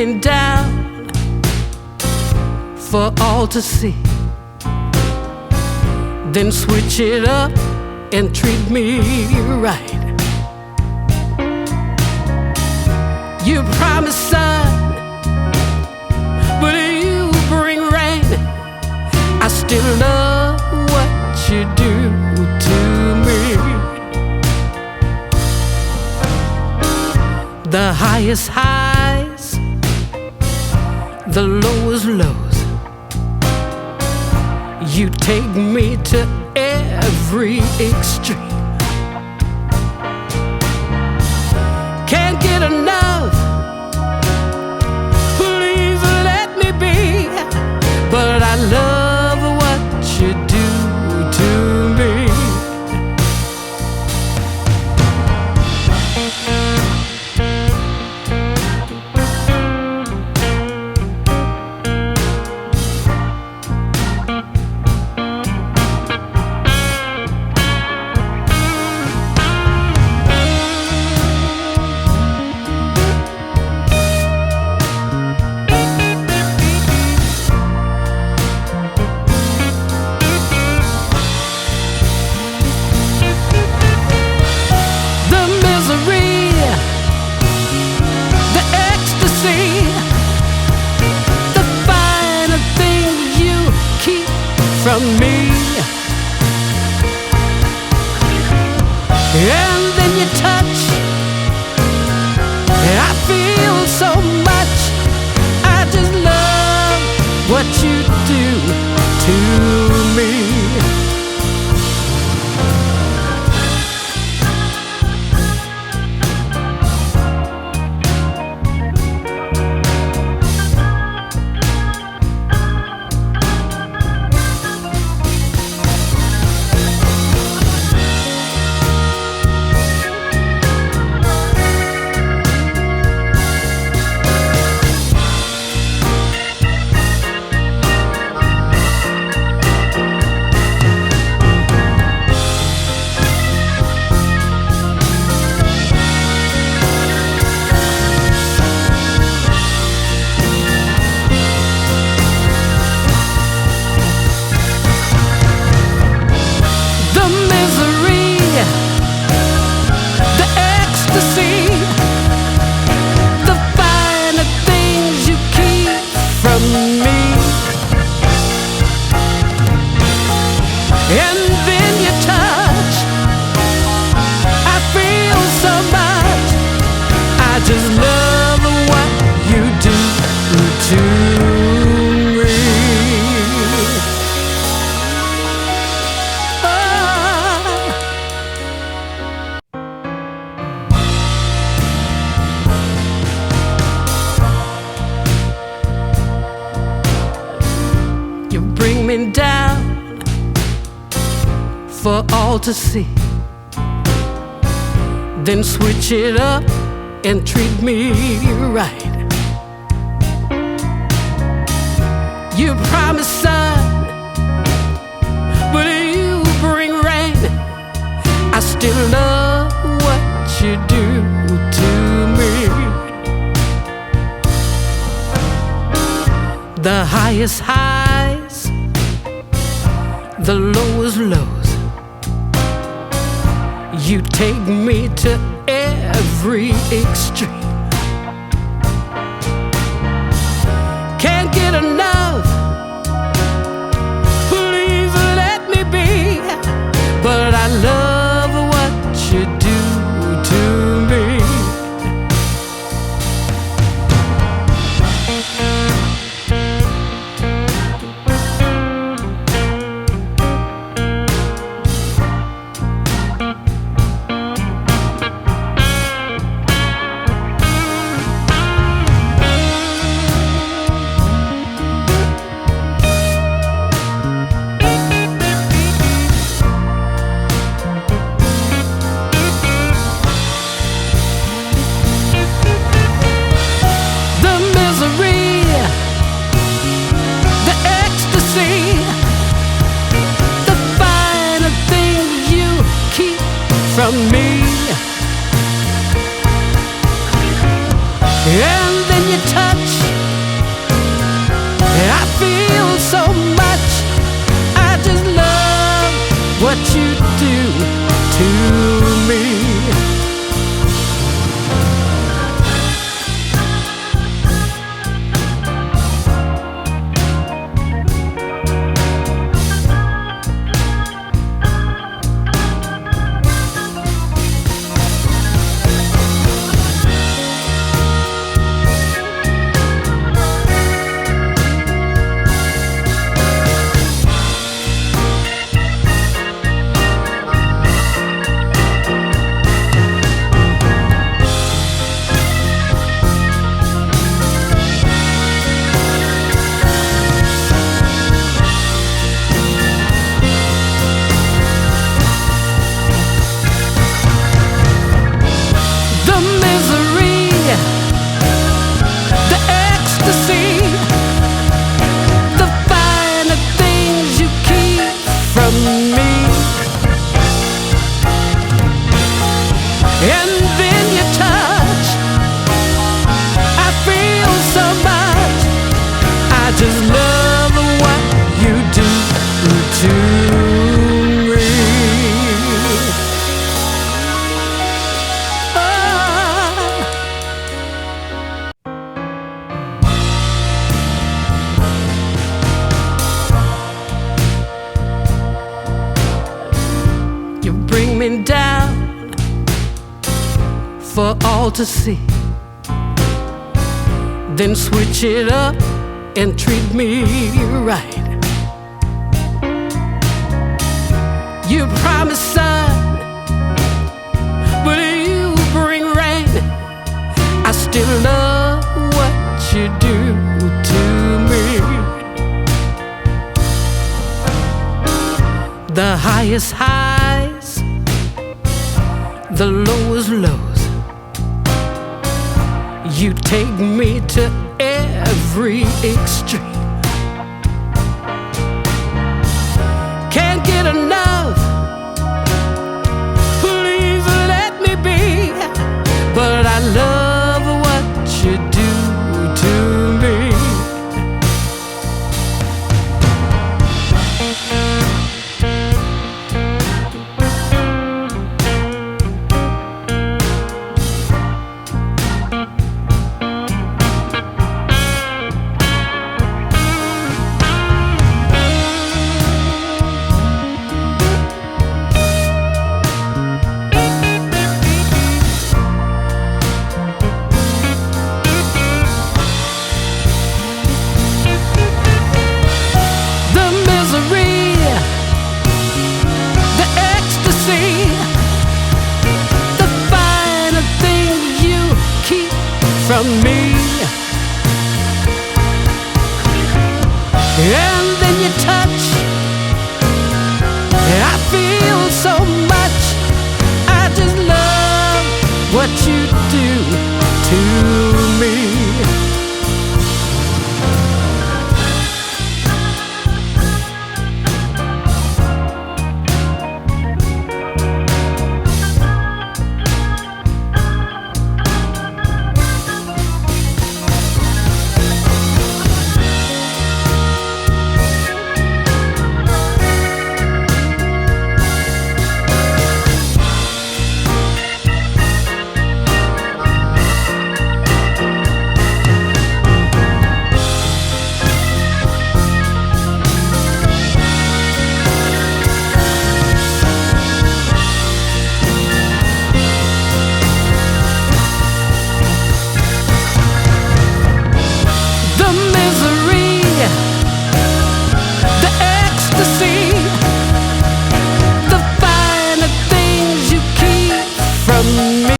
me down for all to see, then switch it up and treat me right. You promise sun, but you bring rain. I still love what you do to me. The highest highs, the lowest lows. You take me to every extreme. Can't get enough, please let me be. But I love what you do to me. From me, and then you touch, I feel so much. I just love what you do to me. And then you touch, I feel so much. I just love what you do to me. Oh. You bring me down for all to see, then switch it up and treat me right. You promise sun, but you bring rain. I still love what you do to me. The highest highs, the lowest lows. You take me to every extreme. Can't get enough, please let me be. But I love what you do to me. From me, and then you touch, what you do to me. And then you touch, I feel so much. I just love what you do to me. Oh. You bring me down for all to see, then switch it up and treat me right. You promise sun, but you bring rain. I still love what you do to me. The highest highs, the lowest lows, you take me to every extreme. Can't get enough, please let me be. But I love what you do to me. From me, and then you touch, I feel